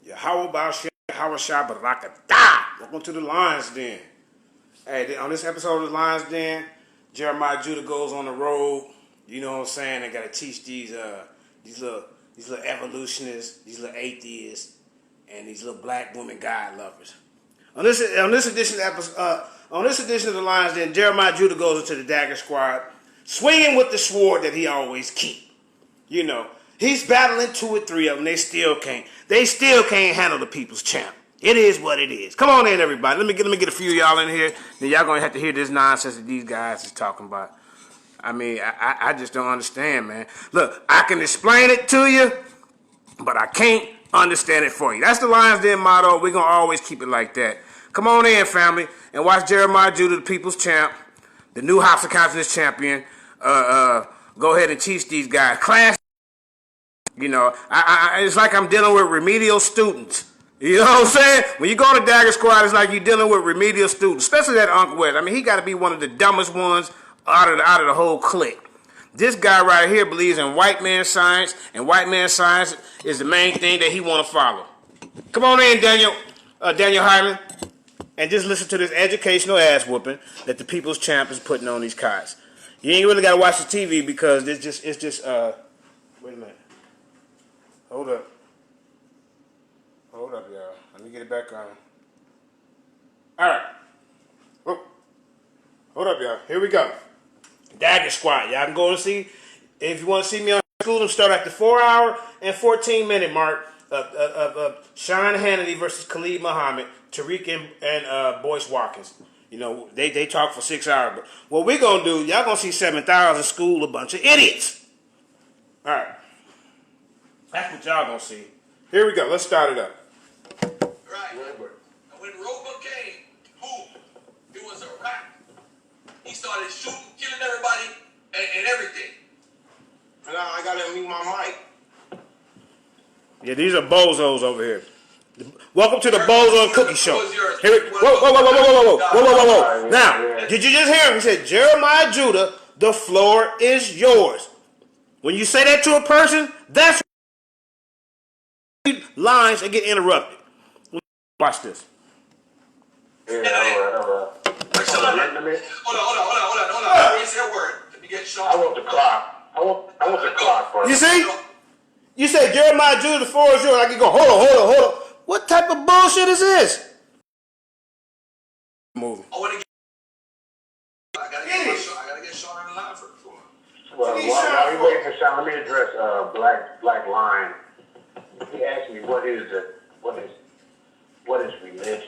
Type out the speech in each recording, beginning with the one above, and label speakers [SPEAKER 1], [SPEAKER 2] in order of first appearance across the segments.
[SPEAKER 1] Yahawashah Barakatah. Welcome to the Lions Den. Hey, on this episode of the Lions Den, Jeremiah Judah goes on the road. You know what I'm saying? They gotta teach these little evolutionists, these little atheists, and these little black women God lovers. On this edition of the Lions Den, Jeremiah Judah goes into the Dagger Squad, swinging with the sword that he always keep. You know, he's battling 2 or 3 of them. They still can't handle the people's champ. It is what it is. Come on in, everybody. Let me get a few of y'all in here. Then y'all gonna have to hear this nonsense that these guys is talking about. I mean, I just don't understand, man. Look, I can explain it to you, but I can't understand it for you. That's the Lions Den motto. We're gonna always keep it like that. Come on in, family, and watch Jeremiah Judah, the people's champ, the new House of Counselors champion. Go ahead and teach these guys class. You know, it's like I'm dealing with remedial students. You know what I'm saying? When you go to Dagger Squad, it's like you're dealing with remedial students, especially that Uncle West. I mean, he got to be one of the dumbest ones out of the whole clique. This guy right here believes in white man science, and white man science is the main thing that he want to follow. Come on in, Daniel Hyman, and just listen to this educational ass whooping that the people's champ is putting on these guys. You ain't really got to watch the TV because it's just wait a minute. Hold up, y'all. Let me get it back on. All right. Hold up, y'all. Here we go. Dagger Squad. Y'all can go and see. If you want to see me on school, I'm start at the 4-hour and 14-minute mark of Sean Hannity versus Khalid Muhammad, Tariq and Boyce Watkins. You know, they talk for 6 hours. But what we're going to do, y'all going to see 7,000 school a bunch of idiots. All right. That's what y'all going to see. Here we go. Let's start it up.
[SPEAKER 2] Right. And when Rover came, boom, it was a wrap. He started shooting, killing everybody, and everything. And I got to mute my mic.
[SPEAKER 1] Yeah, these are bozos over here. Welcome to the Bozo and Cookie Show. Whoa. Now, did you just hear him? He said, Jeremiah Judah, the floor is yours. When you say that to a person, that's lines that get interrupted. Watch this.
[SPEAKER 2] Yeah, all right. Hold on. Let me say a word. Let me get Sean.
[SPEAKER 3] I want the clock. I want the clock for
[SPEAKER 1] you. See? You say Jeremiah Judah, the floor is yours. I can go, hold on. What type of bullshit is this? Movie.
[SPEAKER 2] I gotta get Sean in the line for the
[SPEAKER 3] Well, while you waiting for Sean, let me address Black Lion. He asked me what is religion.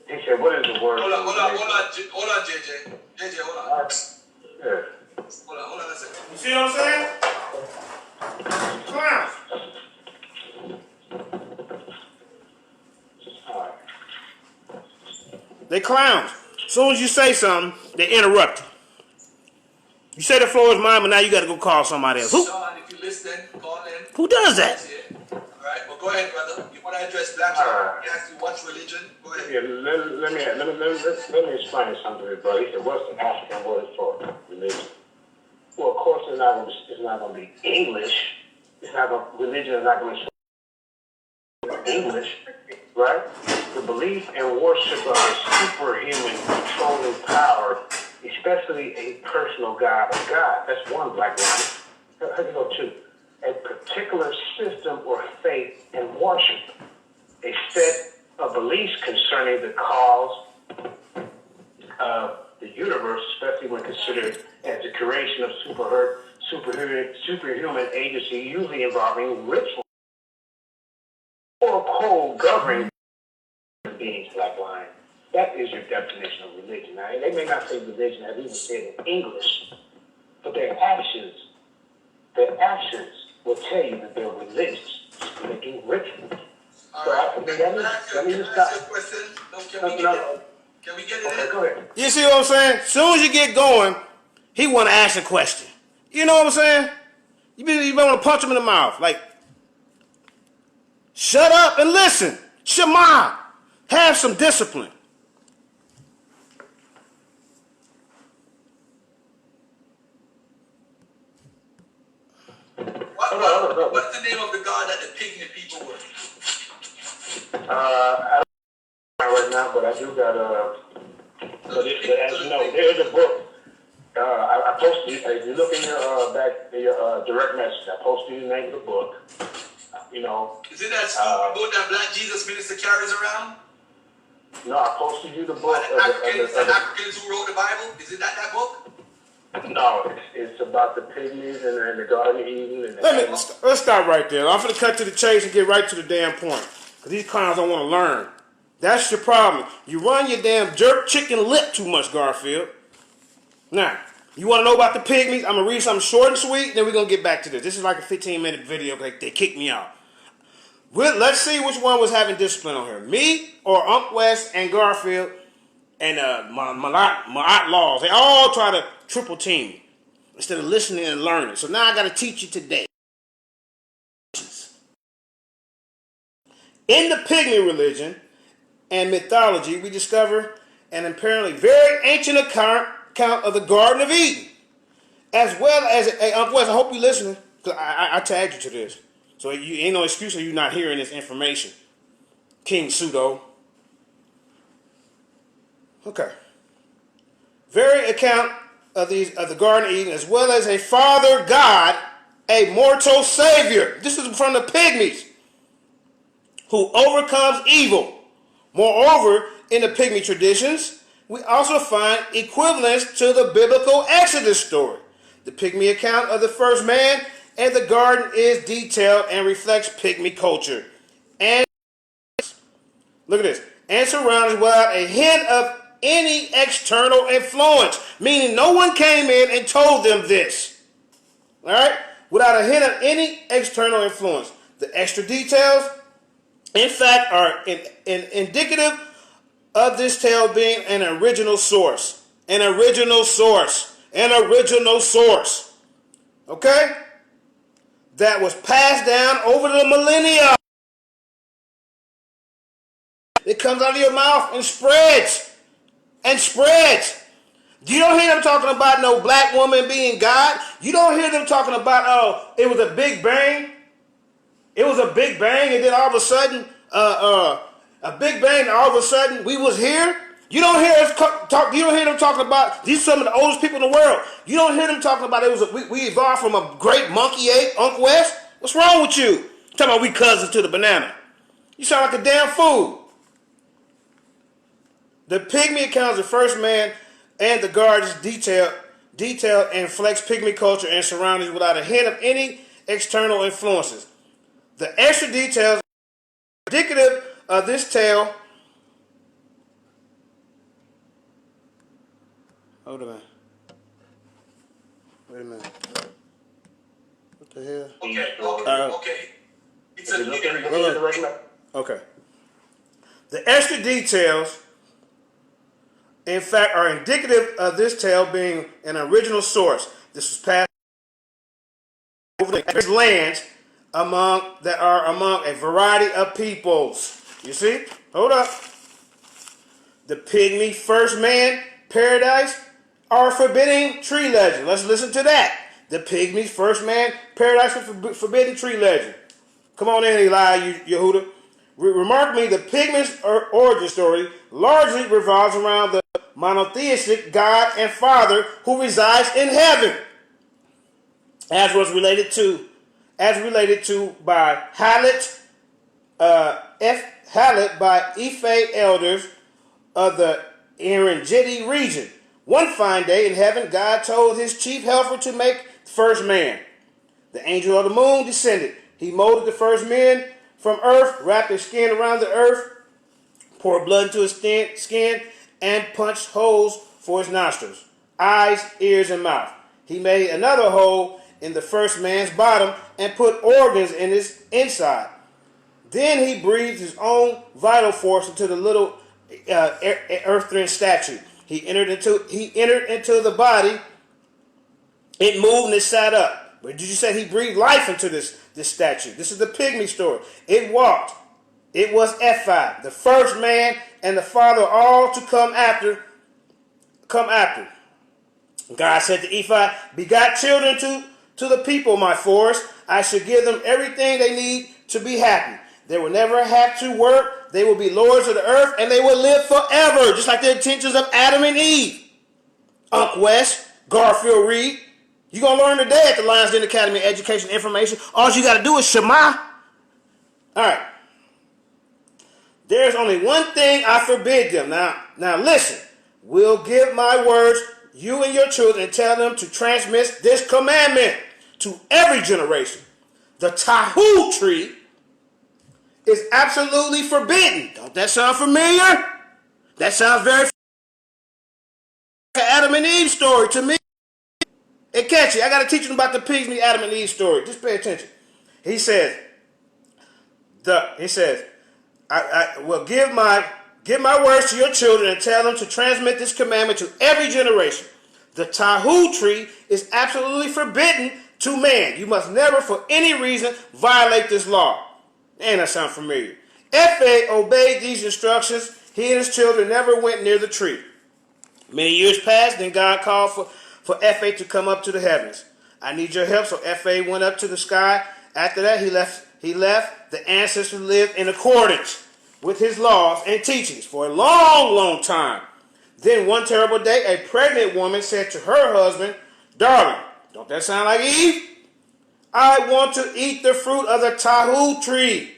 [SPEAKER 3] He said, what is the word?
[SPEAKER 2] Hold on, JJ. JJ, hold on.
[SPEAKER 3] Yeah.
[SPEAKER 2] Hold on a second.
[SPEAKER 1] You see what I'm saying? Clowns.
[SPEAKER 3] All right.
[SPEAKER 1] They clowns. As soon as you say something, they interrupt you. You say the floor is mine, but now you got to go call somebody else.
[SPEAKER 2] Sean, if you listen, call in.
[SPEAKER 1] Who does that?
[SPEAKER 2] All right, well, go ahead, brother. You want to address Black Sean? He asked you what's religion. Go ahead.
[SPEAKER 3] Yeah, let me explain something to you, brother. He said, what's the African word for religion? Well, of course, it's not going to be English. Religion is not going to be English, right? The belief and worship of a superhuman controlling power, especially a personal God of God. That's one black line. How do you go two? A particular system or faith and worship. A set of beliefs concerning the cause of the universe, especially when considered as the creation of superhuman agency, usually involving ritual or code governing beings, black line. That is your definition of religion. Now, they may not say religion as even said in English, but their actions will tell you that they're religious. They do rituals.
[SPEAKER 2] All
[SPEAKER 3] So
[SPEAKER 2] right.
[SPEAKER 3] let me just stop.
[SPEAKER 2] Can we get it
[SPEAKER 3] Okay,
[SPEAKER 2] in?
[SPEAKER 3] go ahead.
[SPEAKER 1] You see what I'm saying? As soon as you get going, he want to ask a question. You know what I'm saying? You want to punch him in the mouth. Like, shut up and listen. Shema. Have some discipline.
[SPEAKER 2] What's the name of the God that the pygmy people were?
[SPEAKER 3] I don't know right now, but I do got as you know, there's a book. I posted. If you look in your direct message, I posted the name of the book. You know.
[SPEAKER 2] Is it that stupid book that Black Jesus Minister carries around?
[SPEAKER 3] No, I posted you the book.
[SPEAKER 2] Africans who wrote the Bible? Is it that book?
[SPEAKER 3] No, it's about the pygmies and the Garden of Eden.
[SPEAKER 1] Let's stop right there. I'm going to cut to the chase and get right to the damn point. Because these clowns don't want to learn. That's your problem. You run your damn jerk chicken lip too much, Garfield. Now, you want to know about the pygmies? I'm going to read something short and sweet, then we're going to get back to this. This is like a 15-minute video. They kicked me out. Let's see which one was having discipline on here. Me or Unc West and Garfield and my outlaws. They all try to triple team me instead of listening and learning. So now I got to teach you today. In the pygmy religion and mythology, we discover an apparently very ancient account of the Garden of Eden. As well as, hey, Uncle West, I hope you're listening, because I tagged you to this. So you ain't no excuse for you not hearing this information. King Pseudo. Okay. Very account of the Garden of Eden, as well as a father God, a mortal savior. This is from the pygmies, who overcomes evil. Moreover, in the pygmy traditions, we also find equivalents to the biblical Exodus story. The pygmy account of the first man and the garden is detailed and reflects pygmy culture. And look at this. And surrounded without a hint of any external influence. Meaning no one came in and told them this. Alright? Without a hint of any external influence. The extra details, in fact, are indicative of this tale being an original source. An original source. An original source. Okay? That was passed down over the millennia. It comes out of your mouth and spreads. And spreads. You don't hear them talking about no black woman being God. You don't hear them talking about, oh, it was a big bang. It was a big bang, and then all of a sudden, a big bang, and all of a sudden, we was here. You don't hear us talk. You don't hear them talking about, these are some of the oldest people in the world. You don't hear them talking about we evolved from a great monkey ape, Uncle West. What's wrong with you? Talking about we cousins to the banana. You sound like a damn fool. The pygmy accounts of first man and the gardens detail and flex pygmy culture and surroundings without a hint of any external influences. The extra details are indicative of this tale. Hold on. Wait a minute. What the hell?
[SPEAKER 2] Okay. It's a
[SPEAKER 1] Okay. The extra details, in fact, are indicative of this tale being an original source. This was passed over the lands that are among a variety of peoples. You see? Hold up. The pygmy first man paradise are forbidden tree legend. Let's listen to that. The pygmy first man paradise forbidden tree legend. Come on in, Eli, Yehuda. Remark me, the pygmy's origin story largely revolves around the monotheistic God and Father who resides in heaven, as related to by Halit by Ife elders of the Erengeti region. One fine day in heaven, God told his chief helper to make the first man. The angel of the moon descended. He molded the first man from earth, wrapped his skin around the earth, poured blood into his skin, and punched holes for his nostrils, eyes, ears, and mouth. He made another hole in the first man's bottom and put organs in his inside. Then he breathed his own vital force into the little earthen statue. He entered into the body. It moved and it sat up. But did you say he breathed life into this statue? This is the pygmy story. It walked. It was Ephi, the first man, and the father, all to come after. God said to Ephi, begot children to the people, my forest. I should give them everything they need to be happy. They will never have to work they will be lords of the earth, and they will live forever, just like the intentions of Adam and Eve. Unc West, Garfield Reed. You're going to learn today at the Lions Den Academy of Education Information. All you got to do is Shema. All right. There's only one thing I forbid them. Now listen. Will give my words, you and your children, and tell them to transmit this commandment to every generation. The tahu tree is absolutely forbidden. Don't that sound familiar? That sounds very familiar. Adam and Eve story to me. And catch it. I got to teach you about the pigs in the Adam and Eve story. Just pay attention. He says, I will give my words to your children and tell them to transmit this commandment to every generation. The tahu tree is absolutely forbidden to man. You must never, for any reason, violate this law. And that sounds familiar. Efe obeyed these instructions. He and his children never went near the tree. Many years passed, then God called for Efe to come up to the heavens. I need your help. So Efe went up to the sky. After that, he left. The ancestors lived in accordance with his laws and teachings for a long, long time. Then one terrible day, a pregnant woman said to her husband, darling, don't that sound like Eve? I want to eat the fruit of the tahu tree.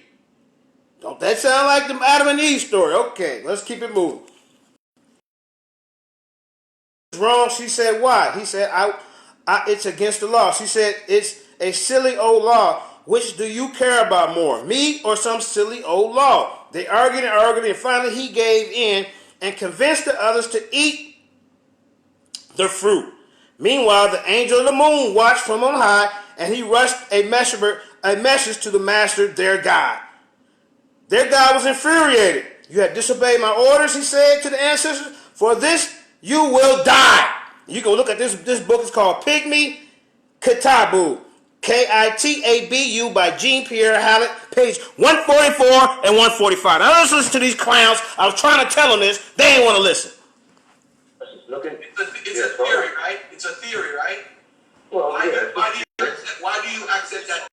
[SPEAKER 1] Don't that sound like the Adam and Eve story? Okay, let's keep it moving. Wrong. She said, why? He said, it's against the law. She said, it's a silly old law. Which do you care about more, me or some silly old law? They argued and finally he gave in and convinced the others to eat the fruit. Meanwhile, the angel of the moon watched from on high, and he rushed a message to the master, their God. Their God was infuriated. You have disobeyed my orders, he said to the ancestors. For this you will die. You can look at this book. It's called Pygmy Kitabu. Kitabu by Jean-Pierre Hallett, page 144 and 145. Now let's listen to these clowns. I was trying to tell them this. They ain't want to listen.
[SPEAKER 2] It's a theory, right? It's a theory, right?
[SPEAKER 3] Well,
[SPEAKER 2] why do you accept that?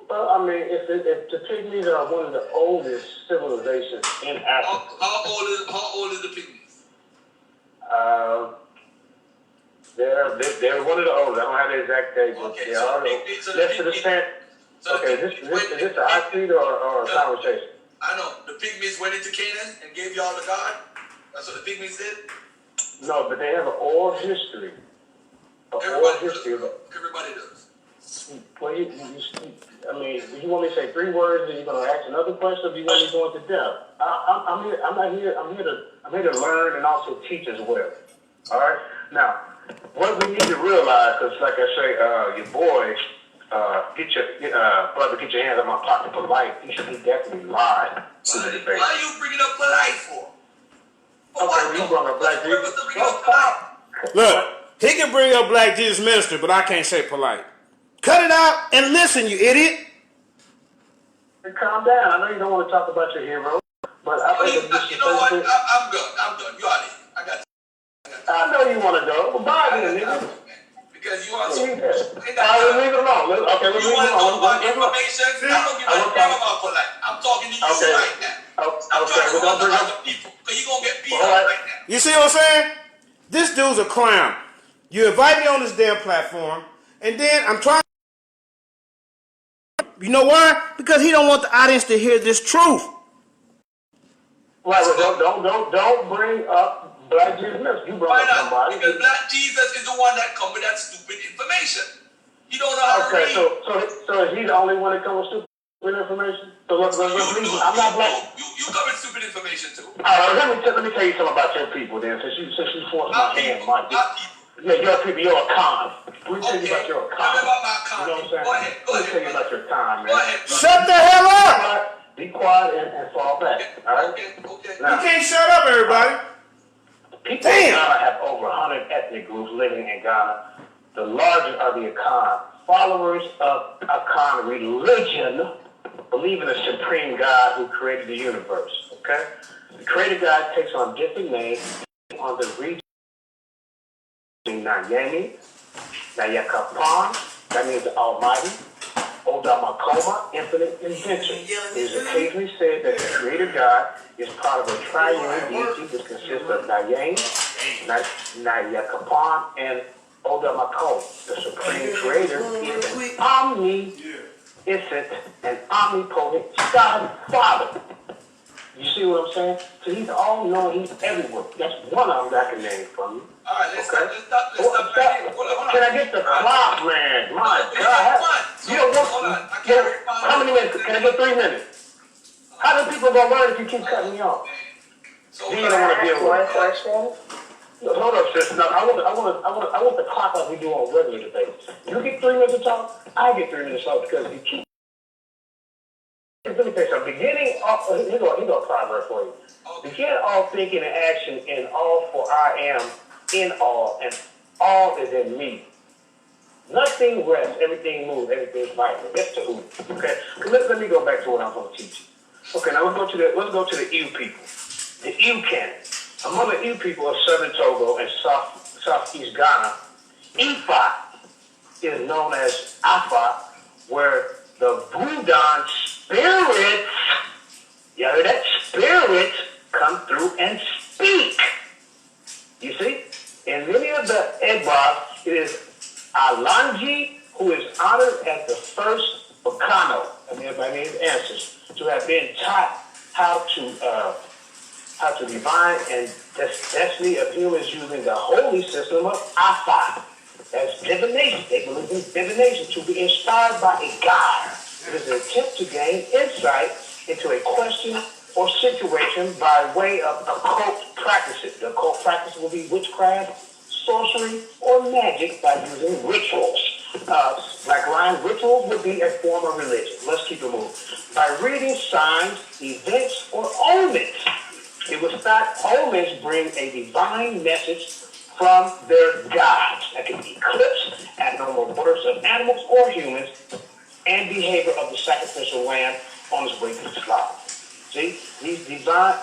[SPEAKER 3] Well, I mean, if the pygmies are one of the oldest civilizations in Africa.
[SPEAKER 2] How old is the pygmies?
[SPEAKER 3] They're one of the oldest. I don't have the exact date.
[SPEAKER 2] Okay,
[SPEAKER 3] so is this a hot seat or a conversation?
[SPEAKER 2] I know. The pygmies went into Canaan and gave y'all the God. That's what the pygmies did?
[SPEAKER 3] No, but they have an oral history.
[SPEAKER 2] Everybody does.
[SPEAKER 3] Well, I mean, do you want me to say 3 words and you're going to ask another question, or do you want me to go into depth? I'm here to learn and also teach as well. All right? Now, what we need to realize, because like I say, your boy, brother, get your hands on my pocket polite. He definitely lied to the debate.
[SPEAKER 2] Why are you bringing up polite for?
[SPEAKER 3] Okay, you brought up Black Jesus.
[SPEAKER 1] Look, he can bring up Black Jesus Minister, but I can't say polite. Cut it out and listen, you idiot.
[SPEAKER 3] And calm down. I know you don't want to talk about your hero, but
[SPEAKER 2] you know what? I'm done. You out of here. I got you.
[SPEAKER 3] I know you want to go. Well, bye then, nigga.
[SPEAKER 2] Because you want to.
[SPEAKER 3] Leave it alone. Okay, let's
[SPEAKER 2] you
[SPEAKER 3] leave it alone.
[SPEAKER 2] Want information? I don't give a damn about polite. I'm talking to you right now. I'm trying to run the other people. Because you're going to get beat up right now.
[SPEAKER 1] You see what I'm saying? This dude's a clown. You invite me on this damn platform, and then I'm trying. You know why? Because he don't want the audience to hear this truth.
[SPEAKER 3] Right, well, don't bring up Black Jesus. You brought up somebody.
[SPEAKER 2] Because Black Jesus is the one that come with that stupid information. He don't know how to read.
[SPEAKER 3] So is he the only one that comes with stupid information? So I'm not black.
[SPEAKER 2] You come with stupid information too.
[SPEAKER 3] All right, let me tell you something about your people then. Since you forced my hand, Mike. Yeah, your people, you're a con. Let me tell you about your con.
[SPEAKER 2] Tell me about my con.
[SPEAKER 3] You know what I'm saying?
[SPEAKER 2] Go ahead.
[SPEAKER 3] Let me tell you about your con, man.
[SPEAKER 2] Go ahead.
[SPEAKER 1] Shut the hell up!
[SPEAKER 3] Be quiet and fall back. All right?
[SPEAKER 2] Okay.
[SPEAKER 3] Now,
[SPEAKER 1] you can't shut up, everybody.
[SPEAKER 3] People in Ghana have over 100 ethnic groups living in Ghana. The largest are the Akan. Followers of Akan religion believe in a supreme God who created the universe. Okay? The created God takes on different names on the region. Nayemi, Nayakapan, that means the Almighty, Odamakoma, infinite inventor. It is occasionally said that the Creator God is part of a triune deity which consists of Nayang, Nayakapan, and Odamakom. The Supreme Creator is an omniscient and omnipotent God Father. You see what I'm saying? So he's all knowing, he's everywhere. That's one of them that I can name from you.
[SPEAKER 2] All right, let's stop right here. Hold on.
[SPEAKER 3] Can I get the clock, man? My God. You don't want, how many minutes? Can I get 3 minutes? How do people gonna learn if you keep cutting me off?
[SPEAKER 2] So
[SPEAKER 3] Then you don't want to deal with
[SPEAKER 4] one
[SPEAKER 3] it.
[SPEAKER 4] question.
[SPEAKER 3] Hold up, sis. No, I want the clock like we do on regular debates. You get 3 minutes to talk, I get 3 minutes to talk because you keep. Let me tell you something. Beginning off, here's a proverb for you. Begin all thinking and action in all, for I am in all, and all is in me. Nothing rests, everything moves, everything's vital. That's the who. Okay. Let me go back to what I'm going to teach you. Okay. Now let's go to the Ewe people. The Ewe canon. Among the Ewe people of southern Togo and southeast Ghana, Ifa is known as Afa, where the Budan spirits, you heard that? Spirits come through and speak. You see? In many of the Egbas, it is Alanji who is honored as the first Bacano, and everybody named answers, to have been taught how to divine and destiny of humans using the holy system of Afa. As divination. They believe in divination, to be inspired by a god. It is an attempt to gain insight into a question or situation by way of occult practices. The occult practice will be witchcraft, sorcery, or magic by using rituals. Like Ryan, rituals would be a form of religion. Let's keep it moving. By reading signs, events, or omens. It was thought omens bring a divine message from their gods. That can be eclipse, abnormal births of animals or humans, and behavior of the sacrificial lamb on its way to the slaughter. See, these diviners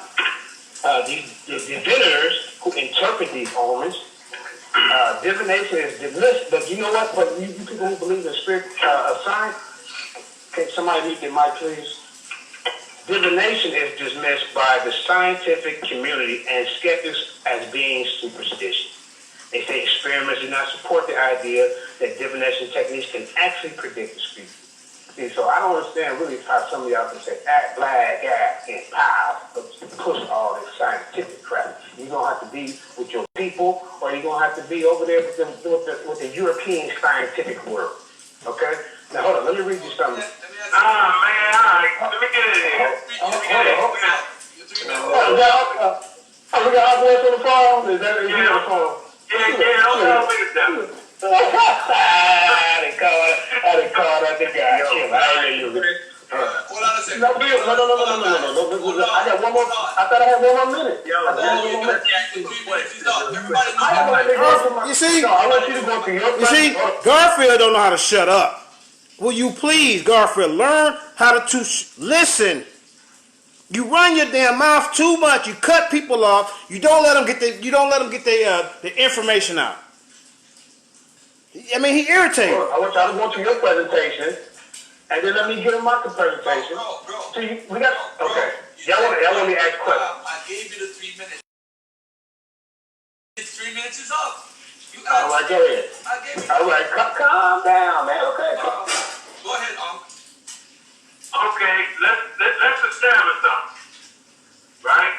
[SPEAKER 3] who interpret these omens, divination is dismissed, but you know what? But you people who believe in spirit of science, can somebody mute their mic, please? Divination is dismissed by the scientific community and skeptics as being superstitious. They say experiments do not support the idea that divination techniques can actually predict the future. See, so I don't understand really how some of y'all can say act, black, act, and pow, push all this scientific crap. You're going to have to be with your people, or you're going to have to be over there with the European scientific world. Okay? Now, hold on. Let me read you something.
[SPEAKER 2] Man, all right. Let me get it in here.
[SPEAKER 3] We got our boys on the phone? Is that on the phone?
[SPEAKER 2] Yeah, hold on, wait a second.
[SPEAKER 3] I didn't call that the guy.
[SPEAKER 2] Hold on a second.
[SPEAKER 3] No. I got one more. I thought I had 1 more minute.
[SPEAKER 1] You see?
[SPEAKER 3] I want you to go to your
[SPEAKER 1] You see, Garfield don't know how to shut up. Will you please, Garfield, learn how to listen? You run your damn mouth too much. You cut people off. You don't let them get the information out. I mean, he irritates.
[SPEAKER 3] I want y'all to go to your presentation, and then let me get a mock presentation.
[SPEAKER 2] Bro.
[SPEAKER 3] So we got okay. Y'all want me to ask questions?
[SPEAKER 2] I gave you the 3 minutes. 3 minutes is up.
[SPEAKER 3] All right, go ahead.
[SPEAKER 2] I gave you.
[SPEAKER 3] All right, calm down, man. Okay.
[SPEAKER 2] Go ahead,
[SPEAKER 5] Okay, let's establish something, right?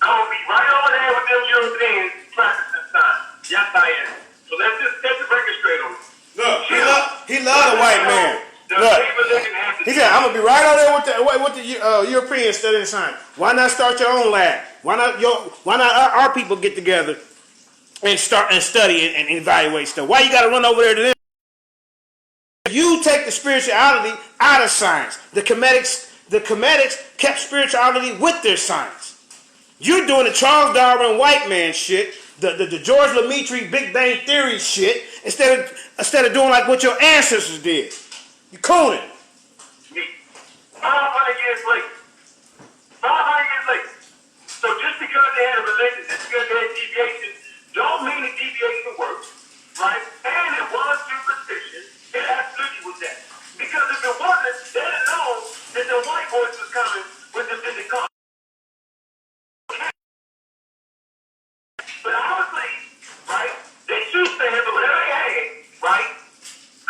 [SPEAKER 5] I'm gonna be right over there with them Europeans practicing science. Yes, I am. So let's just set the record straight on it.
[SPEAKER 1] Look, he loved the white man. Look, he said, "I'm gonna be right over there with the Europeans studying science. Why not start your own lab? Why not our people get together and start and study and evaluate stuff? Why you got to run over there to them? You take the spirituality out of science. The Comedics kept spirituality with their science. You're doing the Charles Darwin white man shit, the George Lemaitre Big Bang Theory shit, instead of doing like what your ancestors did. You cooning.
[SPEAKER 5] 500 years later. 500 years later. So just because they had a religion, just because they had deviations, don't mean the deviation works, right? And it was superstition. It absolutely was that. Because if it the white boys was coming with them in the car. But our place, right? They shoot fans or whatever they had, right?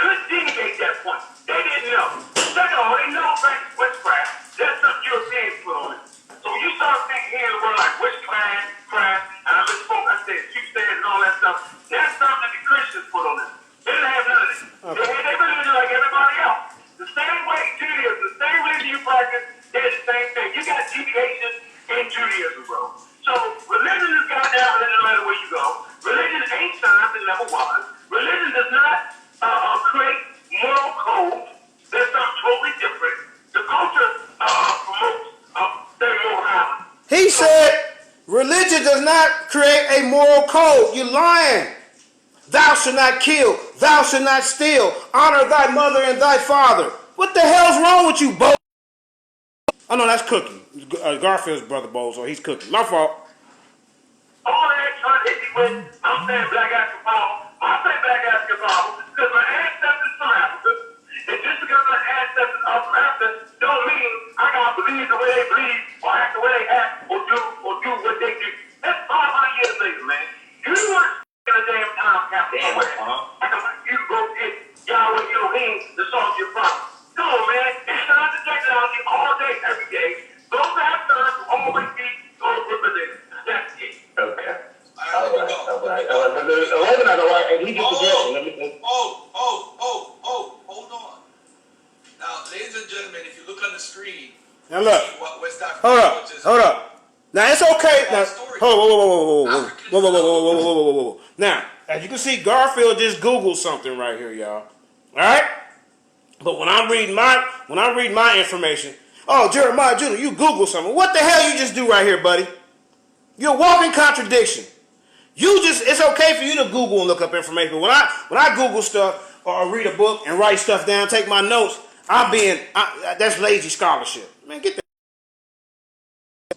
[SPEAKER 5] Couldn't deviate that point. They didn't know. Second of all, they know witchcraft. That's something Europeans put on it. So when you start thinking here in the world like witchcraft, and I misspoke, I said shoot fans and all that stuff, that's something that the Christians put on it. They didn't have none of it. Okay. They had their religion like everybody else. The same way Judaism, the same religion you practice, they're the same thing. You got deviations in Judaism, bro. So religion is God down no matter where you go. Religion ain't science, it never was. Religion does not create moral code. There's something totally different. The culture promotes their morality.
[SPEAKER 1] He said, religion does not create a moral code. You're lying. Thou shalt not kill. Thou shalt not steal. Honor thy mother and thy father. What the hell's wrong with you, Bo? Oh, no, that's Cookie. Garfield's brother, Bo, so he's Cookie. My fault.
[SPEAKER 5] All that trying to hit me with, I'm saying black African I say black African because my ancestors from Africa. And just because my ancestors are from Africa don't mean I gotta believe the way they believe or act the way they act or do what they do. That's 500 years later, man. You weren't in a damn time capsule. You go get Yahweh Elohim to solve your problem. Come on, man. It's science and technology all day, every day. Those that have science will always be those with religion. That's it.
[SPEAKER 3] Okay. All right. 11 I don't like, and he just addressed.
[SPEAKER 2] Hold on. Now, ladies and gentlemen, if you look on the screen,
[SPEAKER 1] now look.
[SPEAKER 2] what West African
[SPEAKER 1] Hold up. Now it's okay. Now, whoa. Now, as you can see, Garfield just Googled something right here, y'all. All right. But when I read my information, oh, Jeremiah Judah, you Google something. What the hell you just do right here, buddy? You're a walking contradiction. It's okay for you to Google and look up information. But when I Google stuff or read a book and write stuff down, take my notes, that's lazy scholarship. Man, get that.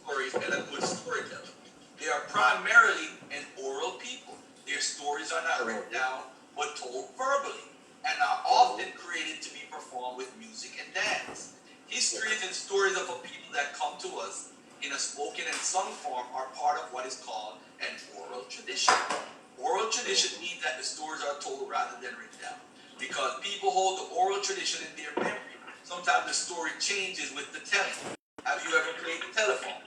[SPEAKER 2] Stories and a good storyteller. They are primarily an oral people. Their stories are not written down, but told verbally, and are often created to be performed with music and dance. Histories and stories of a people that come to us in a spoken and sung form are part of what is called an oral tradition. Oral tradition means that the stories are told rather than written down, because people hold the oral tradition in their memory. Sometimes the story changes with the telling. Have you ever played the telephone?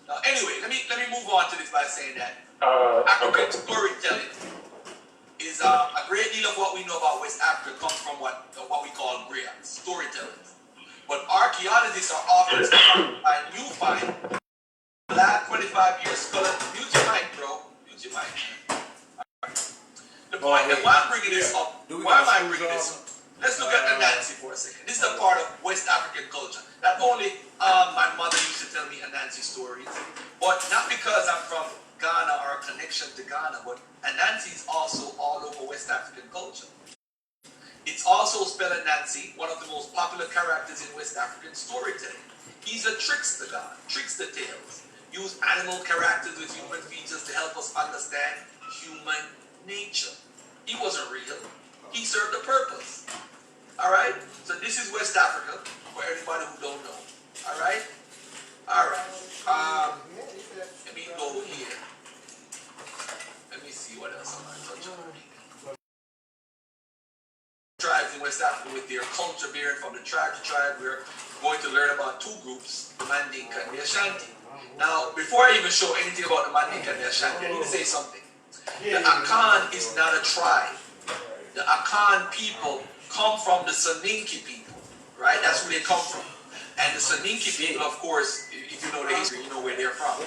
[SPEAKER 2] Now, anyway, let me move on to this by saying that African storytelling is a great deal of what we know about West Africa comes from what we call griots, storytellers. But archaeologists are often surprised by new find. The last 25 years, scholar, mute your mic, bro. Mute your mic. The point that why I'm bringing this up, let's look at Anansi for a second. This is a part of West African culture. Not only my mother used to tell me Anansi stories, but not because I'm from Ghana or a connection to Ghana, but Anansi is also all over West African culture. It's also spelled Anansi, one of the most popular characters in West African storytelling. He's a trickster god, trickster tales. Use animal characters with human features to help us understand human nature. He wasn't real. He served a purpose. All right? So this is West Africa, for everybody who don't know. All right? All right. Let me go here. Let me see what else I want to touch on. Tribes in West Africa with their culture varying from the tribe to tribe. We're going to learn about two groups, the Mandinka and the Ashanti. Now, before I even show anything about the Mandinka and the Ashanti, I need to say something. The Akan is not a tribe. The Akan people come from the Soninke people, right? That's where they come from. And the Soninke people, of course, if you know the history, you know where they're from.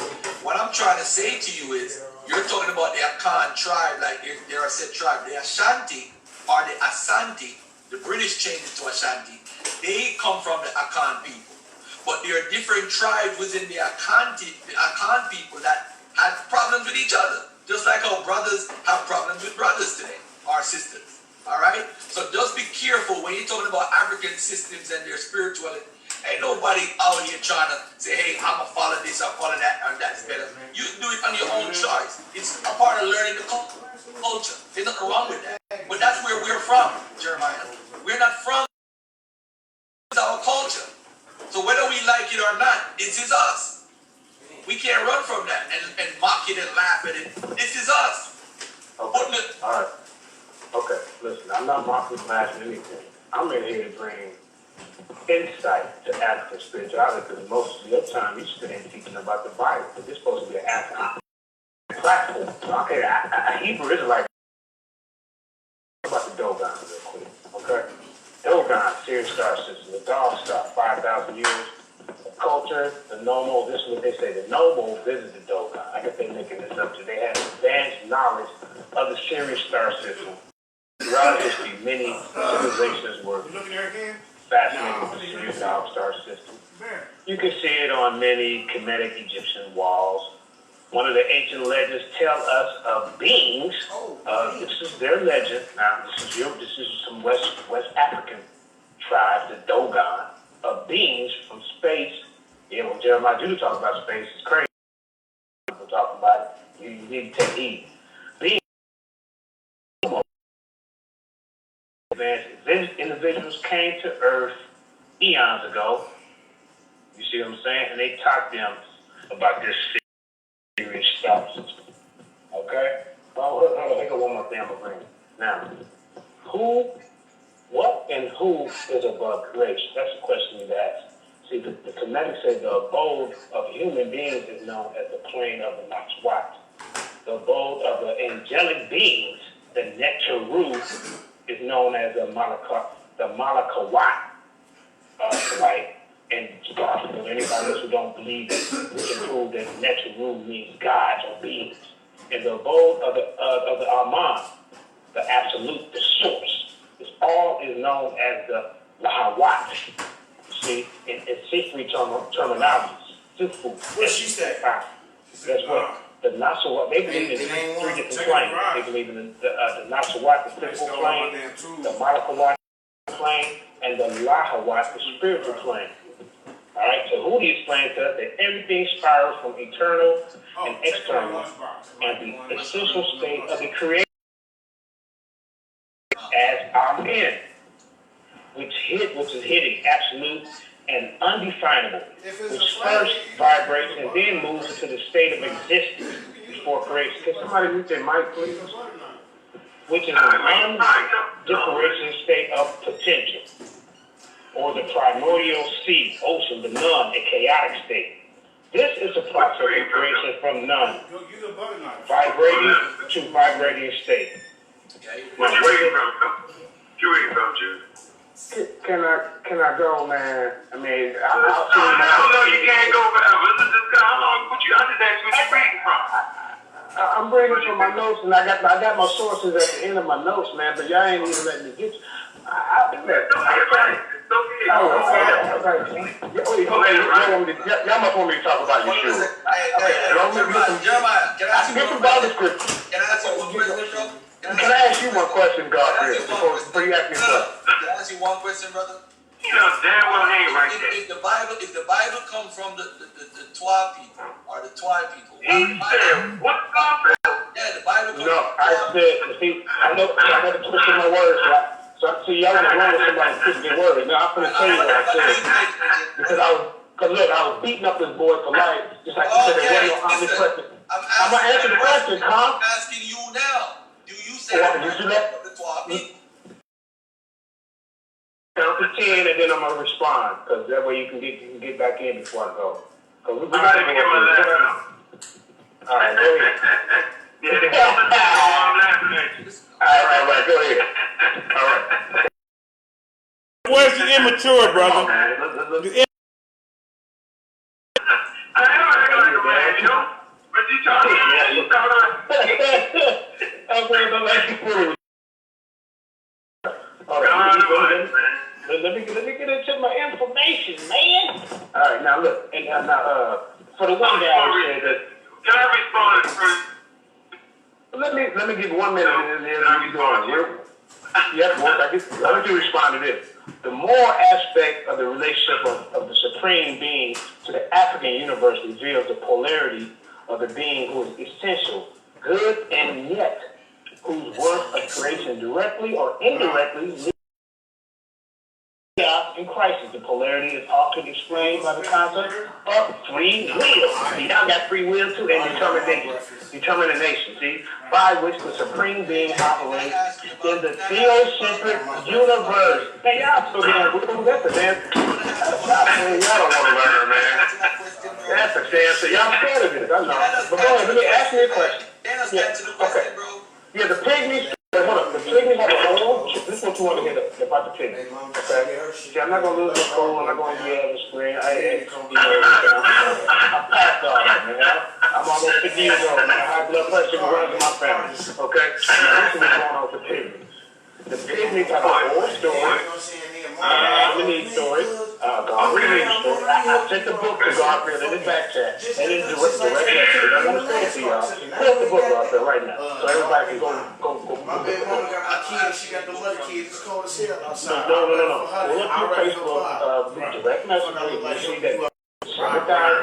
[SPEAKER 2] What I'm trying to say to you is, you're talking about the Akan tribe, like they're a set tribe. The Ashanti or the Asante, the British changed it to Ashanti. They come from the Akan people. But there are different tribes within the Akan people that had problems with each other. Just like how brothers have problems with brothers today, or sisters. Alright? So just be careful when you're talking about African systems and their spirituality. Ain't nobody out here trying to say, hey, I'm going to follow this, I'll follow that, or that's better. You do it on your own choice. It's a part of learning the culture. There's nothing wrong with that. But that's where we're from, Jeremiah. We're not from our culture. So whether This is us. We can't run from that and mock it and laugh at it. This is us.
[SPEAKER 3] Okay. All right. Okay. Listen, I'm not mocking, laughing, anything. I'm in here to bring insight to African spirituality because most of your time you spend teaching about the Bible. But this is supposed to be an African platform. Okay, Hebrew Israelite. About the Dogon real quick. Okay? Dogon, Sirius star system, the dog star, 5,000 years. The culture, the noble, this is what they say, the noble visited Dogon. I guess they're making this up too. They had advanced knowledge of the Sirius star system. Throughout history, many civilizations were fascinated with the Sirius star system. You can see it on many Kemetic Egyptian walls. One of the ancient legends tell us of beings. This is their legend. Now, this is some West African tribes, the Dogon, of beings from space. Yeah, when Jeremiah Judah talks about space, it's crazy. People talking about it. You need to take heed. Beings, advanced individuals came to Earth eons ago. You see what I'm saying? And they taught them about this serious star system. Okay? Hold on. I got one more thing I'm going to bring. Now, what and who is above creation? That's the question you ask. See, the Kemetic said the abode of human beings is known as the plane of the Naxwat. The abode of the angelic beings, the Neteru, is known as the Malakawat. Right? And gospel, anybody else who don't believe that, we can prove that Neteru means gods or beings. And the abode of the Aman, the absolute, the source, is known as the Lahawat. See, in Sifri terminology,
[SPEAKER 1] What she say?
[SPEAKER 3] That's what the Nasawat. They believe in three different planes. They believe in the Nasawat, the physical plane, the Malakawat plane, and the Lahawat, the spiritual plane. All right, so Hudi explains to us that everything spirals from eternal and external, and the essential state of the creation as our end, which is hidden, absolute, and undefinable, which first vibrates and then moves into the state of existence before creation. Can somebody mute their mic, please? Which is an undifferentiated state of potential, or the primordial sea, ocean, the none, a chaotic state. This is a process of creation from none, vibrating to vibrating state.
[SPEAKER 5] What you waiting from? You waiting from, Jude?
[SPEAKER 3] Can I go, man? I mean,
[SPEAKER 5] I don't know. You can't go, but how long? What you under that? What you waiting from?
[SPEAKER 3] I'm bringing from my notes, and I got my sources at the end of my notes, man. But y'all ain't even letting me get you. Y'all must want me to talk about your shoes.
[SPEAKER 2] Jeremiah, can I ask you
[SPEAKER 3] some Bible scripture?
[SPEAKER 2] Can I ask you one question, bro?
[SPEAKER 3] Can I ask you one question, God, before you ask me a question?
[SPEAKER 2] Can I ask you one question, brother?
[SPEAKER 5] You know damn well he ain't right there.
[SPEAKER 2] If the Bible comes from the Twa people or the Twa people,
[SPEAKER 5] he said, what God?
[SPEAKER 2] Yeah, the Bible comes
[SPEAKER 3] from I said, see, I know to twist my words, right? So see, y'all was wrong with somebody twisting their words. Now I'm gonna tell you what I said because I was beating up this boy for life, just like you said. There wasn't no omnipresent. I'm gonna answer the question, huh?
[SPEAKER 2] I'm asking you now. Do you say the Twa people?
[SPEAKER 3] Count to 10 and then I'm gonna respond because that way you can get back in before I go.
[SPEAKER 5] All right, let me get my last
[SPEAKER 3] All right, go ahead.
[SPEAKER 5] I'm laughing at you.
[SPEAKER 3] All right, go ahead. All right.
[SPEAKER 1] Where's the immature, brother?
[SPEAKER 5] I am acting like a man, you know? But you talking
[SPEAKER 3] Let me get into my information, man. All right, now look, and now for the one guy who said that.
[SPEAKER 5] Can I respond first?
[SPEAKER 3] Let me give 1 minute and then we going. Yes, let me respond to this. The moral aspect of the relationship of the Supreme Being to the African universe reveals the polarity of the being who is essential, good, and yet whose work of creation directly or indirectly leads in crisis. The polarity is often explained by the concept of free will. See, y'all got free will too, and determination, see, by which the supreme being operates in the theocentric universe. Hey, y'all so damn weird. That's a damn. Y'all don't want to learn, man. That's a damn. So y'all scared of this, I know. But go ahead, let me ask you a question. Okay. Yeah, the pygmies. Hold up, the pygmies have a whole. This is what you want to hear about the pygmies. Okay. See, I'm not gonna lose the school. I'm not gonna be on the screen. I passed all that, man. I'm almost 50 years old, man. High blood pressure runs in my family. Okay. Now, this is what's going on with the pygmies. The pygmies have a whole story. We need stories. We need stories. I sent the book to Garfield in his back chat. And in the direct message. I want to say it to y'all. Put the book out there right now. So everybody can go.
[SPEAKER 1] My baby mama got my kids. She got the mother kids. It's cold as hell outside.
[SPEAKER 3] No. Well, look at Facebook. Direct message. You see that.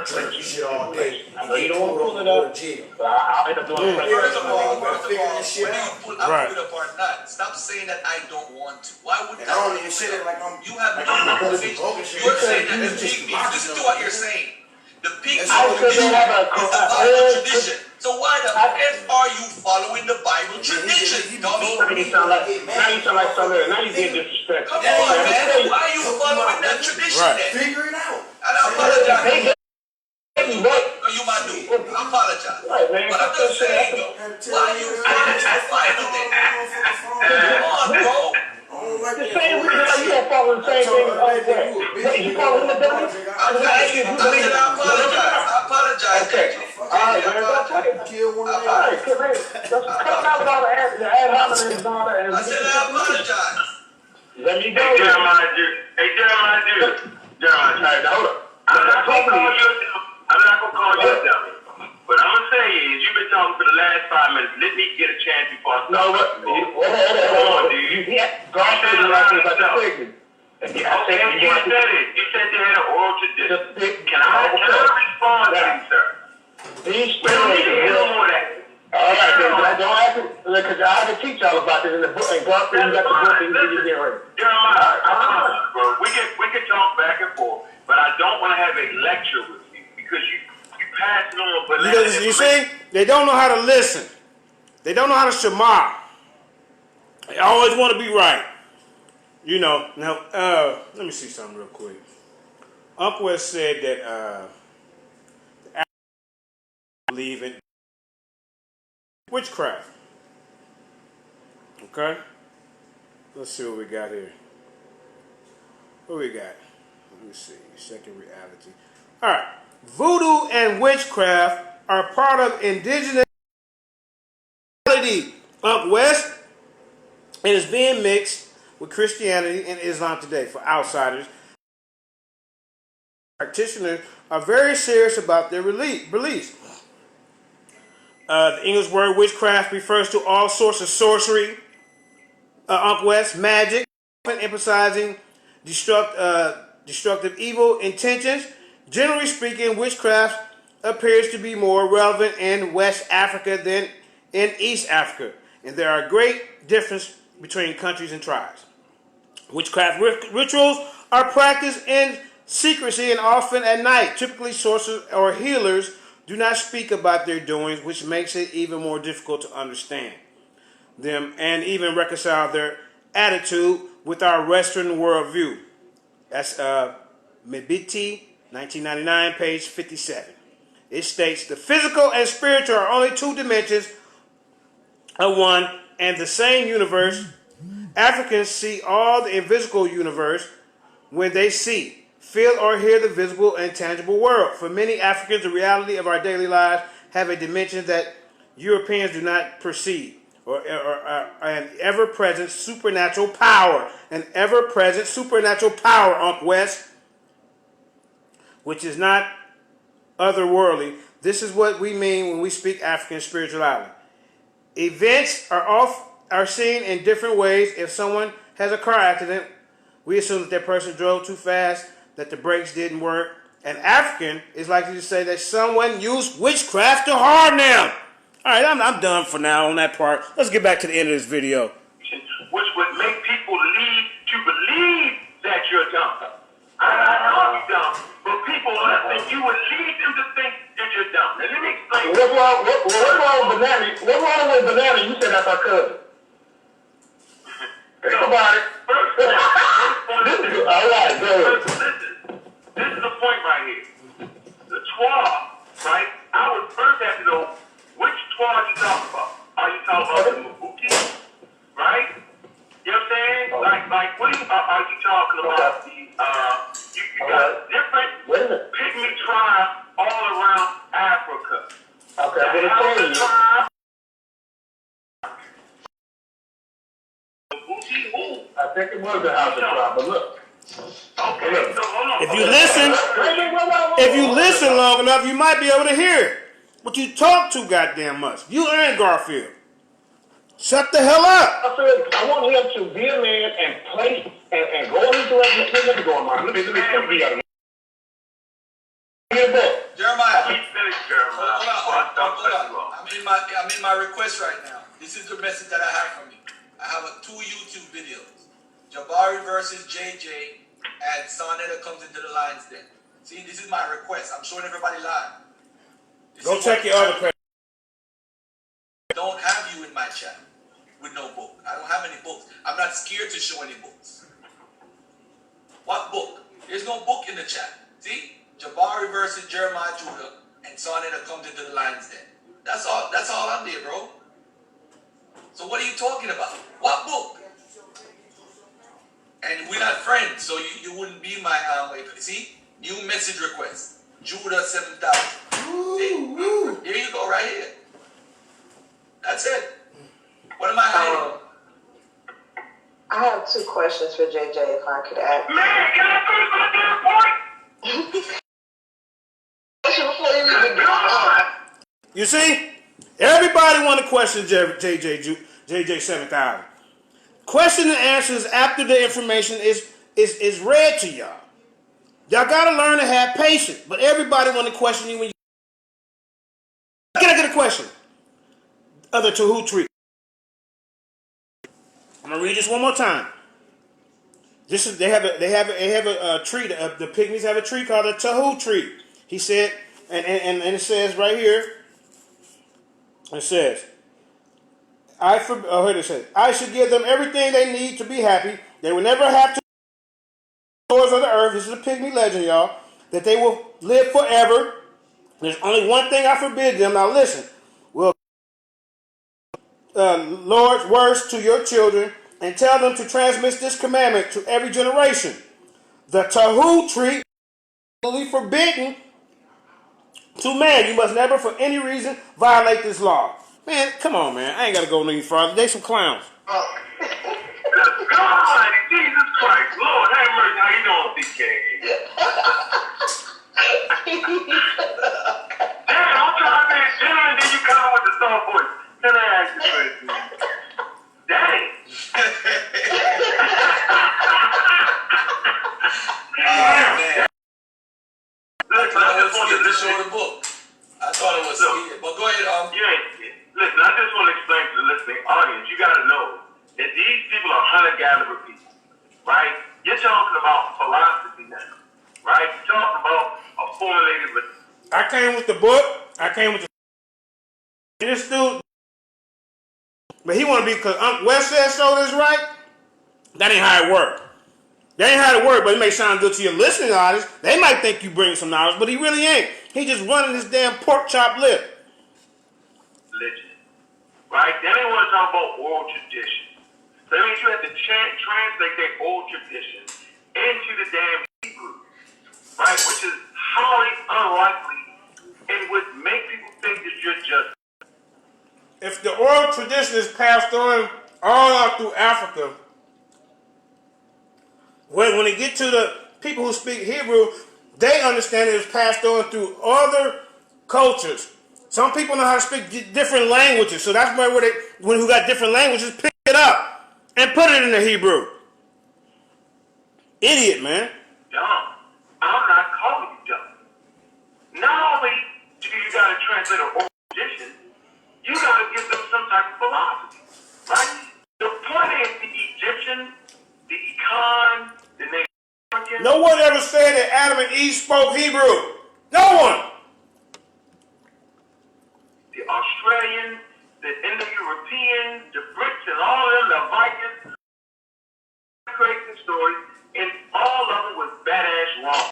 [SPEAKER 3] Shit all day. I know you don't want to pull it up, but I'll end up doing it.
[SPEAKER 2] First of all, whether you pull it up or not, stop saying that I don't want to. Why would I?
[SPEAKER 1] don't even say that like I'm.
[SPEAKER 2] You have no conversation. You're saying that the pygmies. Listen to what you're saying. The pygmies is the Bible tradition. So why the F are you following the Bible tradition, dummy?
[SPEAKER 3] Now you sound like something. Now you get disrespectful.
[SPEAKER 2] Come on, man. Why are you following that tradition then?
[SPEAKER 1] Figure it out.
[SPEAKER 2] And I apologize. You my dude. I apologize.
[SPEAKER 3] Right, man.
[SPEAKER 2] But I'm just saying, though, why are you following that Bible then? Come on, bro.
[SPEAKER 3] The same reason why you don't follow the same thing as us. You follow the dummy?
[SPEAKER 2] I apologize.
[SPEAKER 3] Okay. Alright, man. That's right. Alright, come here. Let's cut out with all the ad hominems and all that.
[SPEAKER 2] I said I apologize.
[SPEAKER 3] Let me go.
[SPEAKER 5] Hey, Jeremiah, dude. Jeremiah,
[SPEAKER 3] hold up.
[SPEAKER 5] I'm not gonna call you a dummy. What I'm gonna say is, you've been talking for the last 5 minutes. Let me get a chance before I start.
[SPEAKER 3] No, hold on, dude. Garfield is like about the pygmies.
[SPEAKER 5] Okay, you said it. You said they had an oral tradition. Can I respond to you, sir?
[SPEAKER 3] These
[SPEAKER 5] We don't need to hear no more of that.
[SPEAKER 3] all right, then, but I don't have to, because I have to teach y'all about this in the book, and Garfield, you got the book, and you get ready.
[SPEAKER 5] Jeremiah, I promise, bro. We can talk back and forth, but I don't want to have a lecture with you because you pass it on. But
[SPEAKER 1] You see, they don't know how to listen. They don't know how to shema. They always want to be right. You know. Now, let me see something real quick. Uncle West said that the Africans believe in witchcraft. Okay. Let's see what we got here. What we got? Let me see. Second reality. All right. Voodoo and witchcraft are part of indigenous reality. Up west, it is being mixed with Christianity and Islam today. For outsiders, practitioners are very serious about their beliefs. The English word witchcraft refers to all sorts of sorcery, up west, magic, often emphasizing destructive evil intentions. Generally speaking, witchcraft appears to be more relevant in West Africa than in East Africa, and there are great differences between countries and tribes. Witchcraft rituals are practiced in secrecy and often at night. Typically, sorcerers or healers do not speak about their doings, which makes it even more difficult to understand them and even reconcile their attitude with our Western worldview. That's Mibiti, 1999, page 57. It states, the physical and spiritual are only two dimensions of one and the same universe. Africans see all the invisible universe when they see, feel, or hear the visible and tangible world. For many Africans, the reality of our daily lives have a dimension that Europeans do not perceive, or an ever-present supernatural power. An ever-present supernatural power, Unc West, which is not otherworldly. This is what we mean when we speak African spirituality. Events are seen in different ways. If someone has a car accident, we assume that person drove too fast, that the brakes didn't work. An African is likely to say that someone used witchcraft to harm them. All right, I'm done for now on that part. Let's get back to the end of this video.
[SPEAKER 5] Which would make people lead to believe that you're dumb. I'm not calling you dumb, but people listen. You would lead them to think that you're dumb. Now, let me explain.
[SPEAKER 3] What's wrong with Banana? What's wrong with Banana? You said that's our cousin. Think about it.
[SPEAKER 5] First point is this.
[SPEAKER 3] All right, go ahead.
[SPEAKER 5] Listen, this is the point right here. The twelve, right? I would first have to know which 12 you talking about. Are you talking about the Mabuki, right? You know what I'm saying? Like what are you talking about? You got different pygmy tribes all around Africa.
[SPEAKER 3] Okay, I'm gonna tell you.
[SPEAKER 5] Mabuki who?
[SPEAKER 3] I think it was the House of Tribe, but look.
[SPEAKER 5] Okay, so hold on.
[SPEAKER 1] If you listen long enough, you might be able to hear it. But you talk too goddamn much. You and Garfield. Shut the hell up.
[SPEAKER 3] I want him to be a man and place and go in his direction. Let me go on mine. Let me simply out of
[SPEAKER 2] Jeremiah.
[SPEAKER 5] Hold
[SPEAKER 2] on. I'm in my request right now. This is the message that I have from you. I have 2 YouTube videos. Jabari versus JJ and Sonetta comes into the lines then. See, this is my request. I'm showing everybody live.
[SPEAKER 1] Go check your other page.
[SPEAKER 2] I don't have you in my chat with no book. I don't have any books. I'm not scared to show any books. What book? There's no book in the chat. See? Jabari versus Jeremiah Judah and Sonetta comes into the lines then. That's all I'm there, bro. So what are you talking about? What book? And we're not friends, so you wouldn't be my see? New message request. Judah 7,000. See? Here you go, right here. That's it. What am I hiding?
[SPEAKER 4] I have 2 questions for JJ if I could ask.
[SPEAKER 5] Man, can I finish my damn point?
[SPEAKER 4] Before you even get on.
[SPEAKER 1] You see? Everybody want to question JJ 7,000. Question and answers after the information is read to y'all. Y'all got to learn to have patience. But everybody want to question you when you... Can I get a question? Other Tahu tree. I'm gonna read this one more time. This is they have a tree. The pygmies have a tree called a Tahu tree. He said, and it says right here. It says, I should give them everything they need to be happy. They will never have to doors of the earth. This is a pygmy legend, y'all. That they will live forever. There's only one thing I forbid them. Now listen. Will Lord's words to your children and tell them to transmit this commandment to every generation. The Tahu tree is forbidden to man. You must never for any reason violate this law. Man, come on, man. I ain't got to go any further. They some clowns.
[SPEAKER 5] God, Jesus Christ, Lord, have mercy. How you doing, BK? Damn, I'm trying to be a gentleman, then you come with the soft voice. Can I ask you a question? Dang.
[SPEAKER 2] Man.
[SPEAKER 5] Listen, I just wanted to
[SPEAKER 2] show the book. I thought it was scared. But go ahead,
[SPEAKER 5] Listen, I just want to explain to the listening audience, you got to know that these people are hunter-gatherer people, right? You're talking about philosophy now, right? You're talking about a formulated...
[SPEAKER 1] I came with the book. I came with this dude. But he want to be, because West said so this right. That ain't how it work. That ain't how it work, but it may sound good to your listening audience. They might think you bring some knowledge, but he really ain't. He just running his damn pork chop lip.
[SPEAKER 5] Religion. Right? They didn't want to talk about oral tradition. So that means you have to translate their oral tradition into the damn Hebrew. Right? Which is highly unlikely and would make people think that you're just...
[SPEAKER 1] If the oral tradition is passed on all out through Africa, when they get to the people who speak Hebrew, they understand it was passed on through other cultures. Some people know how to speak different languages, so that's where who got different languages pick it up and put it in the Hebrew. Idiot, man.
[SPEAKER 5] Dumb. I'm not calling you dumb. Not only do you got to translate an oral tradition, you got to give them some type of philosophy, right? The point is the Egyptian, the Econ, the
[SPEAKER 1] Adam and Eve spoke Hebrew? No one.
[SPEAKER 5] The Australians, the Indo-Europeans, the Brits, and all of them, the Vikings, creating stories, and all of them was badass wrong.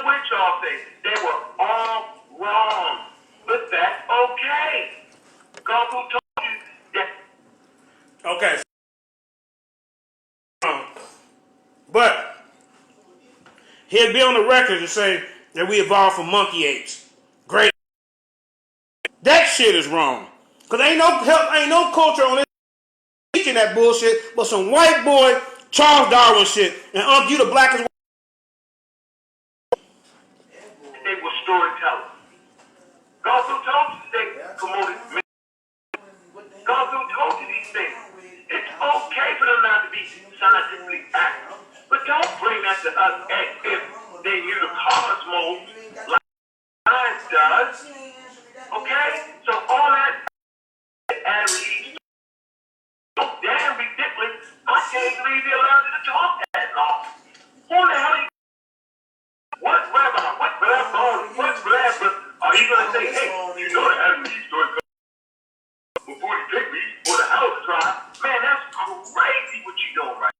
[SPEAKER 5] What y'all say? They were all wrong, but that's okay. God who told you that.
[SPEAKER 1] Okay. But he'd be on the record to say that we evolved from monkey apes. Great. That shit is wrong. Cause ain't no culture on this teaching that bullshit, but some white boy Charles Darwin shit. And you the blackest.
[SPEAKER 5] They were storytellers. God who told you they promoted. God who told you these things. It's okay for them not to be scientifically accurate, but don't bring that to us as if they knew the cosmos like science does. Okay? So all that Adam and Eve so damn ridiculous. I can't believe they allowed you to talk that long. Who the hell are you? What rabbi? What rabbi? Are you gonna say, hey, you know the Adam and Eve story before you pick me for the house trial? Man, that's crazy what you doing right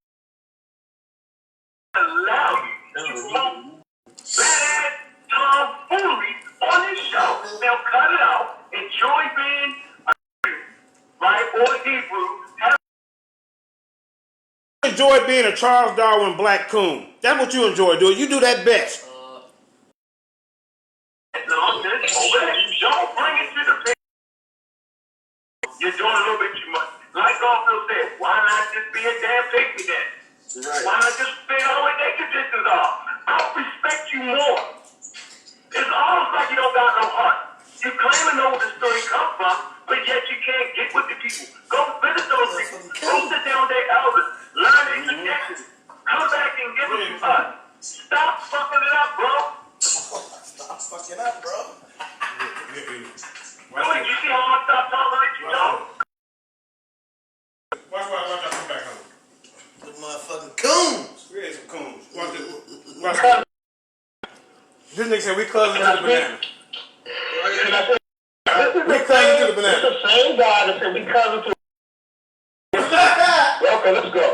[SPEAKER 5] now. Allow you to promote badass tomfoolery on this show. Now cut it out. Enjoy being a right or Hebrew.
[SPEAKER 1] Enjoy being a Charles Darwin black coon. That's what you enjoy doing. You do that best.
[SPEAKER 5] Nonsense over there. Don't bring it to the picture. You're doing a little bit too much. Like Garfield said, why not just be a damn pygmy then? Right. Why not just figure out what their conditions are? I'll respect you more. It's almost like you don't got no heart. You claim to know where the story comes from, but yet you can't get with the people. Go visit those people. Go sit down with their elders. Learn their traditions. Come back and give it to us. Stop fucking it up, bro.
[SPEAKER 2] Stop fucking up, bro.
[SPEAKER 5] Wait, you see how I stop talking like you know?
[SPEAKER 1] Watch I come back home.
[SPEAKER 2] The motherfucking coons.
[SPEAKER 1] We had some coons. Watch this. This nigga said we cousins to the banana. We cousins to the banana.
[SPEAKER 3] It's the same guy that said we cousins to Okay, let's go.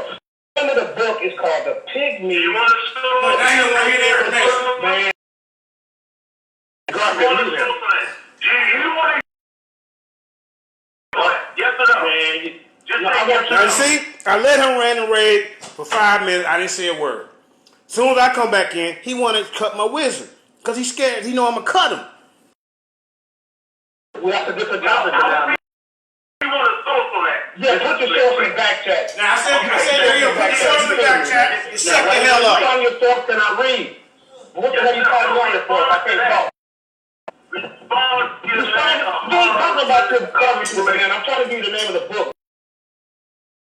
[SPEAKER 3] The name of the book is called The Pygmy.
[SPEAKER 5] You want to spill
[SPEAKER 1] No, Daniel want to hear the information.
[SPEAKER 3] Man.
[SPEAKER 5] You want to spill you want to yes or no?
[SPEAKER 3] Man,
[SPEAKER 5] Just
[SPEAKER 3] no,
[SPEAKER 5] say
[SPEAKER 3] I
[SPEAKER 5] yes
[SPEAKER 3] want
[SPEAKER 5] or
[SPEAKER 1] Now,
[SPEAKER 5] no.
[SPEAKER 1] you see, I let him rant and rave for 5 minutes. I didn't say a word. As soon as I come back in, he wanted to cut my wisdom. Because he's scared. He know I'm going to cut him.
[SPEAKER 3] we have to get the topic down.
[SPEAKER 5] You want to source on that?
[SPEAKER 3] Yeah, put your source in the back chat.
[SPEAKER 1] Now, I said that he'll put yourself in the back chat. You shut the hell up.
[SPEAKER 3] On your source, can I read? What the hell you calling me on it for if I can't talk?
[SPEAKER 5] Respond to
[SPEAKER 3] You ain't talking about your coverage to the banana. I'm trying to give you the name of the book.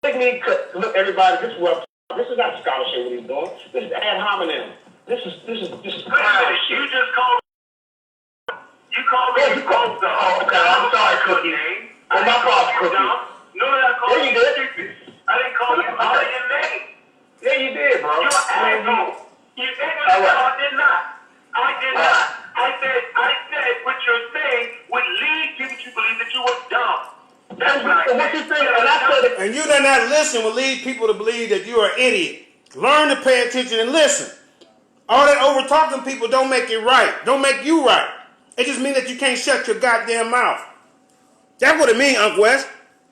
[SPEAKER 3] Look, everybody, this is not scholarship what he's doing. This is ad hominem. This is
[SPEAKER 5] Wait a
[SPEAKER 3] clown
[SPEAKER 5] minute,
[SPEAKER 3] shit.
[SPEAKER 5] you just called
[SPEAKER 3] Yeah, you called
[SPEAKER 5] dumb.
[SPEAKER 3] Oh, okay, I'm sorry, Cookie. Oh, my fault, Cookie.
[SPEAKER 5] No, I called
[SPEAKER 3] Yeah, you
[SPEAKER 5] you
[SPEAKER 3] did.
[SPEAKER 5] stupid. I didn't call you out of your name.
[SPEAKER 3] Yeah, you did, bro.
[SPEAKER 5] You're an asshole. You ignorant. No, I did not. I did not. I said what you're saying would lead people to believe that you were dumb. That's what I
[SPEAKER 3] What you think? And I said it.
[SPEAKER 1] And you that not listen will lead people to believe that you are an idiot. Learn to pay attention and listen. All that over talking people don't make it right. Don't make you right. It just means that you can't shut your goddamn mouth. That's what it means, Uncle West.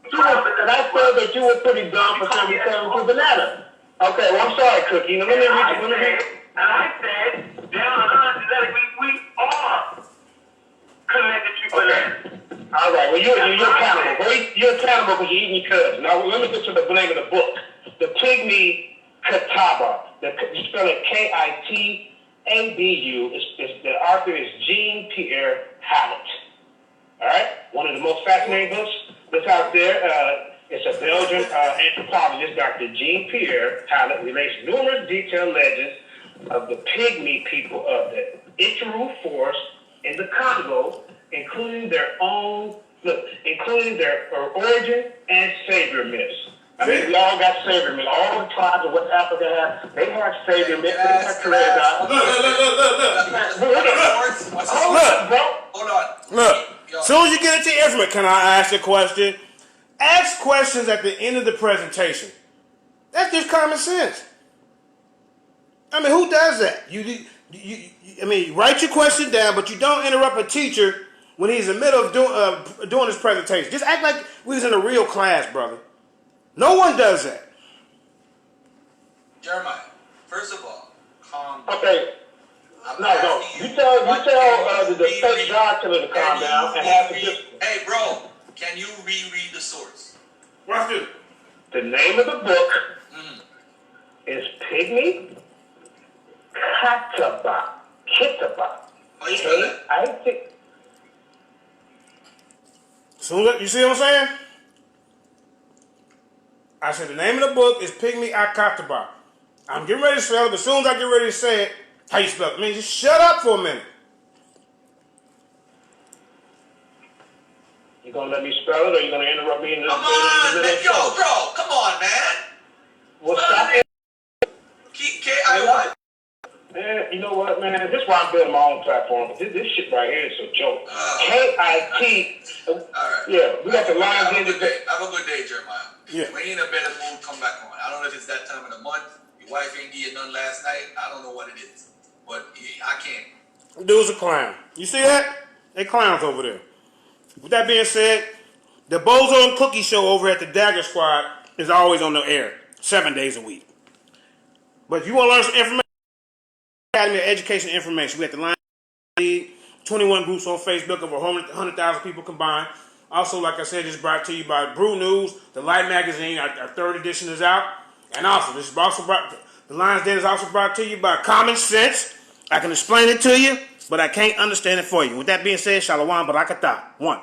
[SPEAKER 3] And I said that you were pretty dumb for saying we cousins to banana. Okay, well, I'm sorry, Cookie. Now, let me read.
[SPEAKER 5] And I said, down the line, genetically, we are connected to banana.
[SPEAKER 3] All right, well, you're accountable. You're accountable because you're eating your cousin. Now, let me get to the name of the book. The Pygmy Catawba. You spell it K-I-T-A-B-U. The author is Jean-Pierre Hallett. All right? One of the most fascinating books that's out there. It's a Belgian anthropologist, Dr. Jean-Pierre Hallett, relates numerous detailed legends of the Pygmy people of the Ituru Forest in the Congo, including their origin and savior myths. I mean, we all got savior men. All the tribes of West Africa have, they have savior men. They have created God.
[SPEAKER 1] Look. Soon as you get into information, can I ask a question? Ask questions at the end of the presentation. That's just common sense. I mean, who does that? I mean, write your question down, but you don't interrupt a teacher when he's in the middle of doing his presentation. Just act like we was in a real class, brother. No one does that.
[SPEAKER 2] Jeremiah, first of all, calm down.
[SPEAKER 3] Okay. No. You tell the state God killer to calm down and have to just.
[SPEAKER 2] Hey, bro, can you reread the source?
[SPEAKER 1] Watch this.
[SPEAKER 3] The name of the book is Pygmy Kitaba.
[SPEAKER 2] How you spell that?
[SPEAKER 3] I think.
[SPEAKER 1] So you see what I'm saying? I said the name of the book is Pygmy Akataba. I'm getting ready to spell it, but as soon as I get ready to say it, how you spell it? I mean, just shut up for a minute.
[SPEAKER 3] You gonna let me spell it, or you gonna interrupt me in the middle?
[SPEAKER 2] Come on, man. Yo, bro, come on, man.
[SPEAKER 3] Well, stop it.
[SPEAKER 2] K-I-Y.
[SPEAKER 3] Man, you know what, man? This is why I'm building my own platform. But this shit right here is a joke. K-I-T.
[SPEAKER 2] All right.
[SPEAKER 3] Yeah, we got the lines in.
[SPEAKER 2] Have a good day, Jeremiah.
[SPEAKER 1] Yeah.
[SPEAKER 2] When you're in a better mood, come back on. I don't know if it's that time of the month. Your wife ain't getting none last night. I don't know what it is. But I can't.
[SPEAKER 1] Dude's a clown. You see that? They clowns over there. With that being said, the Bozo and Cookie show over at the Dagger Squad is always on the air, 7 days a week. But if you want to learn some information, Academy of Education Information. We got the Line League, 21 groups on Facebook, over 100,000 people combined. Also, like I said, just brought to you by Brew News, the Light Magazine. Our third edition is out. And also, this is also brought, the Lion's Den is also brought to you by Common Sense. I can explain it to you, but I can't understand it for you. With that being said, Shalom Barakatah. 1.